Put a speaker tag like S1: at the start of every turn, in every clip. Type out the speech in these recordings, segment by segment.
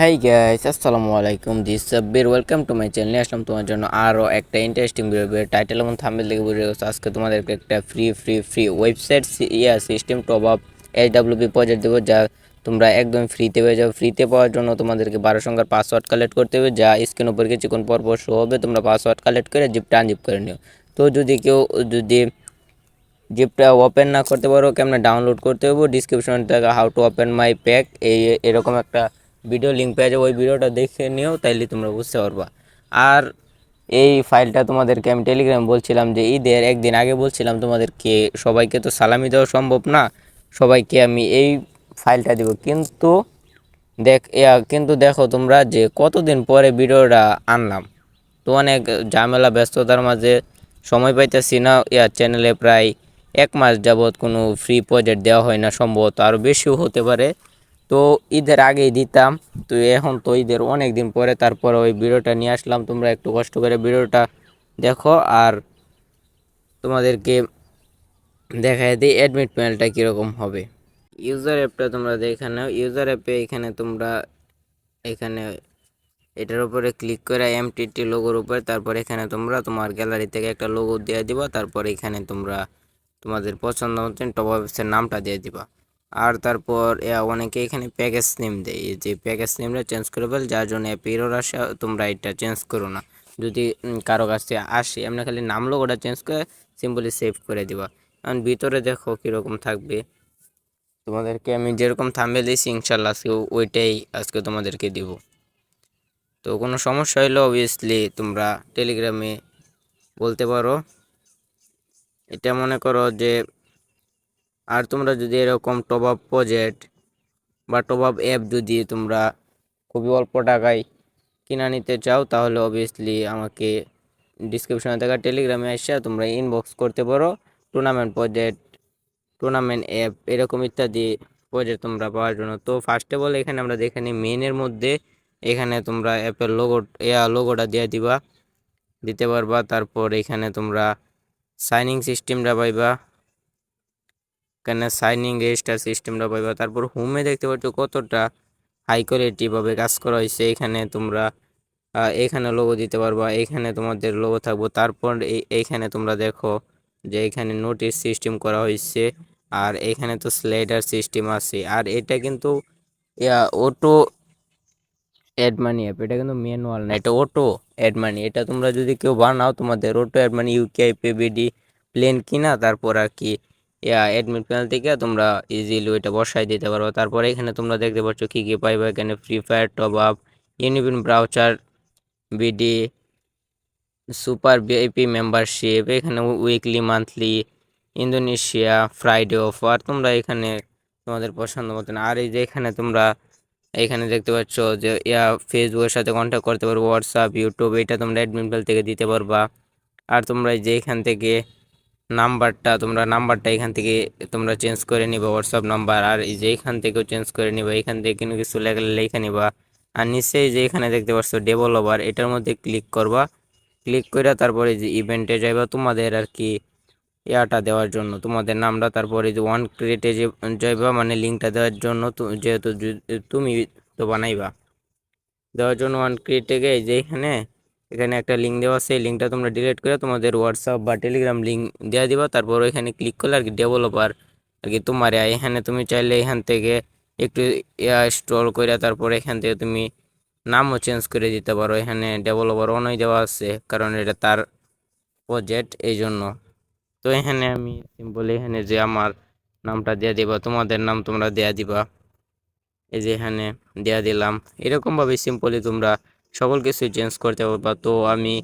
S1: High guys, আসসালামু আলাইকুম। This Sabbir, welcome to my channel. আসলাম তোমার জন্য আরও একটা ইন্টারেস্টিং ভিডিও। টাইটেল এবং থাম্বনেল দেখে বুঝে গেছো আজকে তোমাদেরকে একটা free website system top up SWP project দেবো, যা তোমরা একদম ফ্রিতে পেয়ে যাবে। ফ্রিতে পাওয়ার জন্য তোমাদেরকে 12 সংখ্যার পাসওয়ার্ড কালেক্ট করতে হবে, যা স্ক্রিন উপর কিছুক্ষণ পর পর শো হবে। তোমরা পাসওয়ার্ড কালেক্ট করে জিপটা আনজিপ করে নিও। তো যদি জিপটা ওপেন না করতে পারো, কেমন ডাউনলোড করতে হবে, ডিসক্রিপশন থেকে how to open my pack এরকম একটা ভিডিও লিঙ্ক পেয়ে যাবে। ওই ভিডিওটা দেখে নিও, তাইলে তোমরা বুঝতে পারবা। আর এই ফাইলটা তোমাদেরকে আমি টেলিগ্রাম বলছিলাম যে ঈদের একদিন আগে বলছিলাম তোমাদেরকে, সবাইকে তো সালামি দেওয়া সম্ভব না, সবাইকে আমি এই ফাইলটা দিব। কিন্তু দেখো তোমরা যে কতদিন পরে ভিডিওটা আনলাম। তো অনেক ঝামেলা ব্যস্ততার মাঝে সময় পাইতেছি না। চ্যানেলে প্রায় 1 মাস যাবৎ কোনো ফ্রি প্রজেক্ট দেওয়া হয় না, সম্ভবত আরও বেশিও হতে পারে। তো ঈদের আগেই দিতাম, তো এখন তো ঈদের অনেক দিন পরে তারপরে ওই ভিডিওটা নিয়ে আসলাম। তোমরা একটু কষ্ট করে ভিডিওটা দেখো, আর তোমাদেরকে দেখায় দিই অ্যাডমিট প্যানেলটা কীরকম হবে। ইউজার অ্যাপটা তোমরা দেখে নাও। ইউজার অ্যাপে এখানে এটার উপরে ক্লিক করে এমটিটি লোগোর উপরে, তারপর এখানে তোমরা তোমার গ্যালারি থেকে একটা লোগো দিয়ে দিবা। তারপর এখানে তোমরা তোমাদের পছন্দ মতন টপ আপসের নামটা দিয়ে দিবা। আর তারপর অনেকে এখানে প্যাকেজ নেম দেয়, এই যে প্যাকেজ নেমটা চেঞ্জ করে ফেল, যার জন্য অ্যাপ এরর আসে। তোমরা এটা চেঞ্জ করো না, যদি কারো কাছে আসে এমনি খালি নাম লোগোটা চেঞ্জ করে সিম্পলি সেভ করে দিবা। কারণ ভিতরে দেখো কীরকম থাকবে। তোমাদেরকে আমি যেরকম থাম্বনেল দিয়েছি ইনশাল্লাহ আজকে ওইটাই আজকে তোমাদেরকে দিব। তো কোনো সমস্যা হলে অবভিয়াসলি তোমরা টেলিগ্রামে বলতে পারো। এটা মনে করো যে, আর তোমরা যদি এরকম টপ আপ প্রজেক্ট বা টপ আপ অ্যাপ যদি তোমরা খুবই অল্প টাকায় কিনা নিতে চাও, তাহলে অবভিয়াসলি আমাকে ডিসক্রিপশনে থাকা টেলিগ্রামে এসে তোমরা ইনবক্স করতে পারো। টুর্নামেন্ট অ্যাপ এরকম ইত্যাদি প্রজেক্ট তোমরা পাওয়ার জন্য। তো ফার্স্ট অফ অল এখানে আমরা দেখে নিই মেনের মধ্যে, এখানে তোমরা অ্যাপের লোগোটা দিয়ে দিতে পারবা। তারপর এখানে তোমরা সাইনিং সিস্টেমটা পাইবা, এখানে সাইনিং রেজিস্টার সিস্টেমটা পাইবা। তারপর হোমে দেখতে পাচ্ছ কতটা হাই কোয়ালিটিভাবে কাজ করা হয়েছে। এখানে তোমরা এখানে লোগো দিতে পারবা, এখানে তোমাদের লোগো থাকবো। তারপর এইখানে তোমরা দেখো যে এখানে নোটিশ সিস্টেম করা হয়েছে, আর এখানে তো স্লাইডার সিস্টেম আছে। আর এটা কিন্তু অটো অ্যাড মানি অ্যাপ, এটা কিন্তু ম্যানুয়াল না, এটা অটো অ্যাড মানি। এটা তোমরা যদি কেউ বানাও, তোমাদের অটো অ্যাড মানি ইউকেআই পেবিডি প্লেন কিনা তারপর আর কি অ্যাডমিট প্যানেল থেকে তোমরা ইজিলি ওইটা বসাই দিতে পারো। তারপরে এখানে তোমরা দেখতে পাচ্ছ কী কী পাইবা। এখানে Free Fire top up, UniPin voucher BD, super VIP membership, এখানে weekly monthly, Indonesia Friday offer. তোমরা এখানে তোমাদের পছন্দ মতন। আর এই যে এখানে তোমরা এখানে দেখতে পাচ্ছ যে ফেসবুকের সাথে কন্ট্যাক্ট করতে পারবো, হোয়াটসঅ্যাপ, ইউটিউব, এটা তোমরা অ্যাডমিন প্যানেল থেকে দিতে পারবা। আর তোমরা এই যে এখান থেকে নাম্বারটা এখান থেকে তোমরা চেঞ্জ করে নিবা, হোয়াটসঅ্যাপ নাম্বার। আর এই যে এখান থেকেও চেঞ্জ করে নিবা, এখান থেকে কোনো কিছু লেখা নিবা। আর নিশ্চয়ই যে এখানে দেখতে পাচ্ছ ডেভেলপার, এটার মধ্যে ক্লিক করবা। ক্লিক করে তারপরে যে ইভেন্টে যাইবা তোমাদের আর কি দেওয়ার জন্য তোমাদের নামটা। তারপরে যে ওয়ান ক্রিয়েটে যাইবা, মানে লিঙ্কটা দেওয়ার জন্য। যেহেতু তুমি তো বানাইবা, দেওয়ার জন্য ওয়ান ক্রিয়েটে গিয়ে যে এখানে একটা লিঙ্ক দেওয়া আছে, এই লিঙ্কটা তোমরা ডিলিট করে তোমাদের হোয়াটসঅ্যাপ বা টেলিগ্রাম লিঙ্ক দেওয়া দিবা। তারপর এখানে ক্লিক করলে আর কি ডেভেলপার আর কি তোমার এখানে তুমি চাইলে এখান থেকে একটু স্ক্রল করে তারপর এখান থেকে তুমি নামও চেঞ্জ করে দিতে পারো। এখানে ডেভেলপার অনই দেওয়া আছে, কারণ এটা তার প্রজেক্ট, এই জন্য। তো এখানে আমি সিম্পলি এখানে যে আমার নামটা দেওয়া দিবা, তোমাদের নাম তোমরা দেওয়া দিবা, এই যে এখানে দেওয়া দিলাম। এরকমভাবে সিম্পলি তোমরা সকল কিছু চেঞ্জ করতে পারবা। তো আমি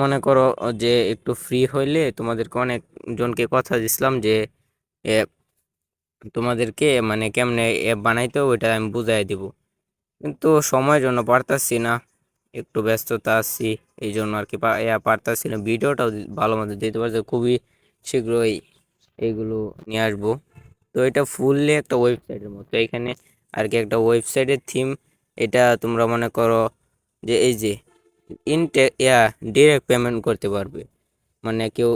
S1: মনে করো যে একটু ফ্রি হইলে তোমাদেরকে অনেকজনকে কথা দিছিলাম যে তোমাদেরকে মানে কেমনে অ্যাপ বানাইতে ওইটা আমি বুঝাই দিব, কিন্তু সময়ের জন্য পারতাছি না, একটু ব্যস্ততা আছি, এই জন্য আর কি পারতাছি না। ভিডিওটাও ভালো মতো দিতে পারছে, খুবই শীঘ্রই এইগুলো নিয়ে আসবো। তো এটা ফুললি একটা ওয়েবসাইটের মতো, এখানে আর কি একটা ওয়েবসাইটের থিম। এটা তোমরা মনে করো যে এই যে ডিরেক্ট পেমেন্ট করতে পারবে, মানে কেউ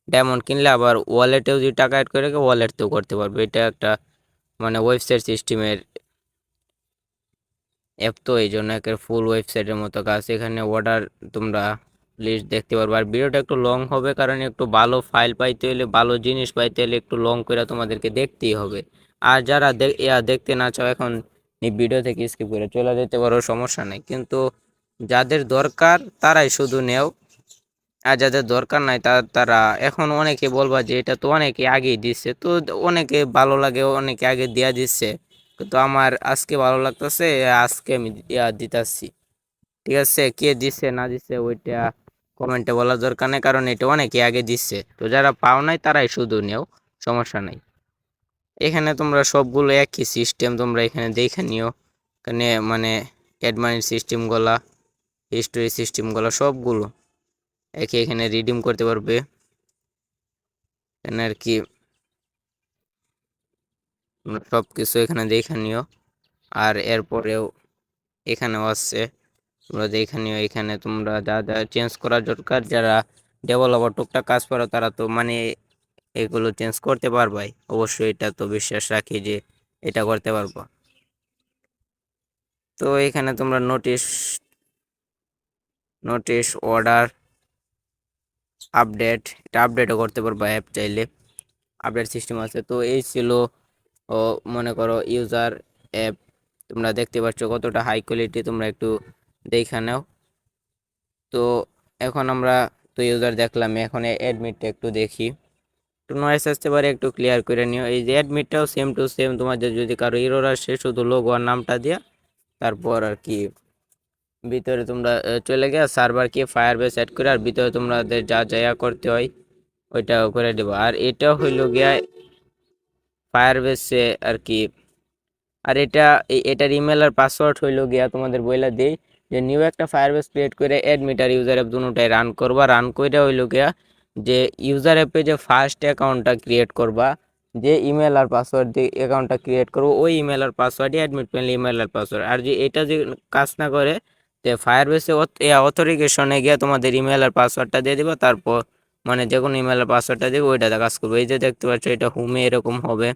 S1: ডায়মন্ড কিনলে আবার ওয়ালেটেও যদি টাকা অ্যাড করে ওয়ালেটতেও করতে পারবে। এটা একটা মানে ওয়েবসাইট সিস্টেমের অ্যাপ, তো এই জন্য একের ফুল ওয়েবসাইটের মতো কাজ। এখানে অর্ডার তোমরা লিস্ট দেখতে পারবে। আর ভিডিওটা একটু লং হবে, কারণ একটু ভালো ফাইল পাইতে হলে, ভালো জিনিস পাইতে হলে একটু লং করে তোমাদেরকে দেখতেই হবে। আর যারা দেখতে না চাও, এখন এই ভিডিও থেকে স্কিপ করে চলে যেতে পারো, সমস্যা নেই। কিন্তু যাদের দরকার তারাই শুধু নেও, আর যাদের দরকার নাই তারা এখন অনেকে বলবা যে এটা তো অনেকে আগেই দিচ্ছে, তো অনেকে ভালো লাগে, অনেকে আগে দিয়া দিচ্ছে, কিন্তু আমার আজকে ভালো লাগতেছে, আজকে আমি দিতাছি। ঠিক আছে, কে দিচ্ছে না দিচ্ছে ওইটা কমেন্টে বলার দরকার নেই, কারণ এটা অনেকে আগে দিচ্ছে। তো যারা পাও নাই তারাই শুধু নেও, সমস্যা নাই। এখানে তোমরা সবগুলো একই সিস্টেম, তোমরা এখানে দেখে নিও। এখানে মানে অ্যাডমানির সিস্টেমগুলা, হিস্টোরি সিস্টেমগুলো সবগুলো এখানে রিডিম করতে পারবে। এখানে আর কি সব কিছু এখানে দেখে নিও। আর এরপরেও এখানেও আছে, তোমরা দেখে নিও। এখানে তোমরা যা যা চেঞ্জ করার দরকার, যারা ডেভেলপার টুকটাক কাজ করো তারা তো মানে এগুলো চেঞ্জ করতে পারবাই, অবশ্যই এটা তো বিশ্বাস রাখি যে এটা করতে পারবো। তো এখানে তোমরা নোটিশ অর্ডার আপডেট, এটা আপডেটও করতে পারবা অ্যাপ চাইলে, আপডেট সিস্টেম আছে। তো এই ছিল ও মনে করো ইউজার অ্যাপ। তোমরা দেখতে পাচ্ছ কতটা হাই কোয়ালিটি, তোমরা একটু দেখে নাও। তো এখন আমরা তো ইউজার দেখলাম, এখন অ্যাডমিটটা একটু দেখি। একটু নয়েস আসতে পারে, একটু ক্লিয়ার করে নিও। এই যে অ্যাডমিটটাও সেম টু সেম, তোমাদের যদি কারো এরর আসে শুধু লোগো আর নামটা দিয়া তারপর আর কি ভিতরে তোমরা চলে গিয়ে সার্ভার কি ফায়ারবেস অ্যাড করে, আর ভিতরে তোমাদের যা যা করতে হয় ওইটা করে দেবো। আর এটা হইল গিয়া ফায়ারবেসে আর কি। আর এটার ইমেল আর পাসওয়ার্ড হইল গিয়া তোমাদের বইলা দিই যে নিউ একটা ফায়ারবেস ক্রিয়েট করে অ্যাডমিট আর ইউজার অ্যাপ দুটোটাই রান করবা। রান করে হইল গিয়া যে ইউজার অ্যাপে যে ফার্স্ট অ্যাকাউন্টটা ক্রিয়েট করবা, যে ইমেল আর পাসওয়ার্ড দিয়ে অ্যাকাউন্টটা ক্রিয়েট করবো, ওই ইমেল আর পাসওয়ার্ডই অ্যাডমিট প্যানেল ইমেল আর পাসওয়ার্ড। আর যে এটা যে কাজ না করে, যে ফায়ারবেসে অথরিকেশনে গিয়ে তোমাদের ইমেল আর পাসওয়ার্ডটা দিয়ে দিবা, তারপর মানে যে কোনো ইমেল আর পাসওয়ার্ডটা দিবে ওইটাতে কাজ করবে। এই যে দেখতে পাচ্ছ এটা হোমে এরকম হবে।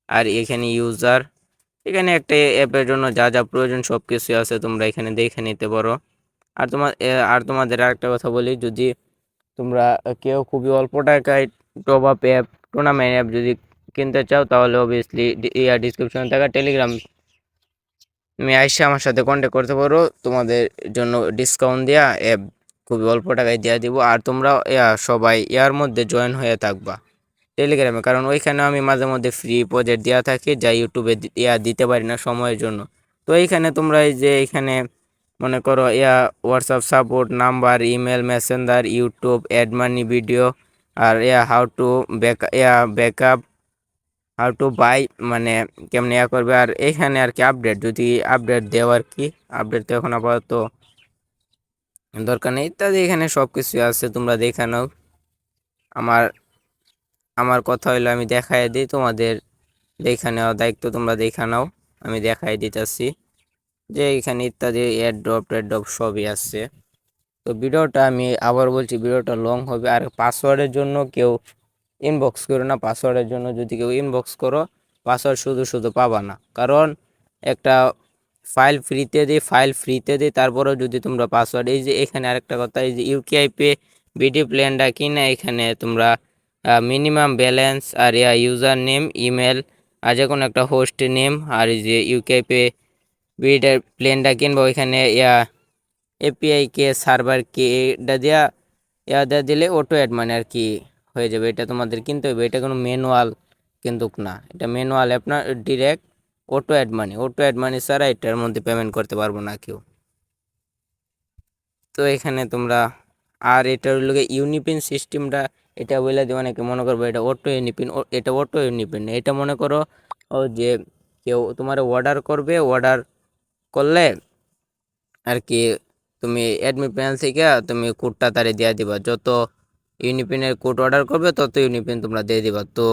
S1: আর এখানে ইউজার, এখানে একটা অ্যাপের জন্য যা যা প্রয়োজন সব কিছু আছে, তোমরা এখানে দেখে নিতে পারো। আর তোমাদের আরেকটা কথা বলি, যদি তোমরা কেউ খুবই অল্প টাকায় top up app, tournament app যদি কিনতে চাও, তাহলে অবভিয়াসলি ডিসক্রিপশনে থাকা টেলিগ্রাম তুমি আইসা আমার সাথে কন্ট্যাক্ট করতে পারো, তোমাদের জন্য ডিসকাউন্ট দেওয়া অ্যাপ খুবই অল্প টাকায় দেওয়া দিব। আর তোমরা সবাই ইয়ার মধ্যে জয়েন হয়ে থাকবা টেলিগ্রামে, কারণ ওইখানে আমি মাঝে মধ্যে ফ্রি প্রজেক্ট দেওয়া থাকি যা ইউটিউবে দিতে পারি না সময়ের জন্য। তো এইখানে তোমরা এই যে এখানে মনে করো WhatsApp support number, email, messenger, YouTube, add money, video, আর how to backup, how to buy, মানে কেমনে করবে। আর এখানে আর কি আপডেট, যদি আপডেট দেও আর কি, আপডেট তো এখন আপাতত দরকার নেই ইত্যাদি, এখানে সব কিছু আছে, তোমরা দেখে নাও। আমার আমার কথা হইলো আমি দেখাই দিই তোমাদের, দেখা নেওয়ার দায়িত্ব তোমরা দেখা নাও। আমি দেখাই দিতেছি যে এখানে ইত্যাদি এয়ারড্রপ টেয়ারড্রপ সবই আছে। তো ভিডিওটা আমি আবার বলছি, ভিডিওটা লং হবে। আর পাসওয়ার্ডের জন্য কেউ ইনবক্স করো না, পাসওয়ার্ডের জন্য যদি কেউ ইনবক্স করো, পাসওয়ার্ড শুধু শুধু পাবা না, কারণ একটা ফাইল ফ্রিতে দিই, তারপরেও যদি তোমরা পাসওয়ার্ড, এই যে এখানে আরেকটা কথা, এই যে ইউকেআই পে বিডি প্ল্যানটা কিনা, এখানে তোমরা মিনিমাম ব্যালেন্স আর ইউজার নেম, ইমেল, আর যে কোনো একটা হোস্ট নেম, আর এই যে ইউকেআই পে বিডির প্ল্যানটা কিনবো, ওইখানে এপিআই কে সার্ভার কে এটা দেওয়া দিলে অটো অ্যাড মানে আর কি হয়ে যাবে। এটা তোমাদের কিনতে হবে, এটা কোনো ম্যানুয়াল কিন্তু না, এটা ম্যানুয়াল আপনার ডিরেক্ট অটো অ্যাড মানি ছাড়া এটার মধ্যে পেমেন্ট করতে পারবো না কেউ। তো এখানে তোমরা, আর এটা হলো ইউনিপিন সিস্টেমটা, এটা বলে দিয়ে অনেকে মনে করবো এটা অটো ইউনিপিন, এটা অটো ইউনিপিন, এটা মনে করো ও যে কেউ তোমার অর্ডার করবে, অর্ডার করলে আর কি তুমি অ্যাডমিট প্যানেল থেকে তুমি কোডটা তারে দিয়ে দিবা, যত ইউনিপিনের কোড অর্ডার করবে তত ইউনিপিন তোমরা দিয়ে দিবা। তো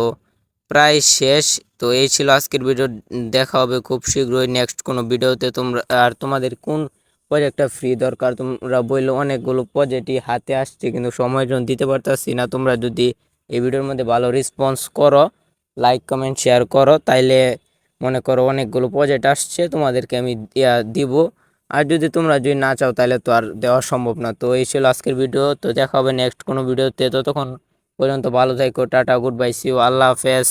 S1: প্রায় শেষ। তো এই ছিল আজকের ভিডিও, দেখা হবে খুব শীঘ্রই নেক্সট কোনো ভিডিওতে। তোমরা আর তোমাদের কোন প্রজেক্টটা ফ্রি দরকার তোমরা বললে, অনেকগুলো প্রজেক্টই হাতে আসছে কিন্তু সময়ের জন্য দিতে পারতাছি না। তোমরা যদি এই ভিডিওর মধ্যে ভালো রেসপন্স করো, লাইক কমেন্ট শেয়ার করো, তাইলে মনে করো অনেকগুলো প্রজেক্ট আসছে, তোমাদেরকে আমি দিব। আর তোমরা যদি না চাও তাহলে তো আর দেওয়া সম্ভব না। তো এই ছিল আজকের ভিডিও, তো দেখা হবে নেক্সট কোনো ভিডিওতে। ততক্ষণ পর্যন্ত ভালো থাকো, টাটা, গুড বাই, সি ইউ, আল্লাহ হাফেজ।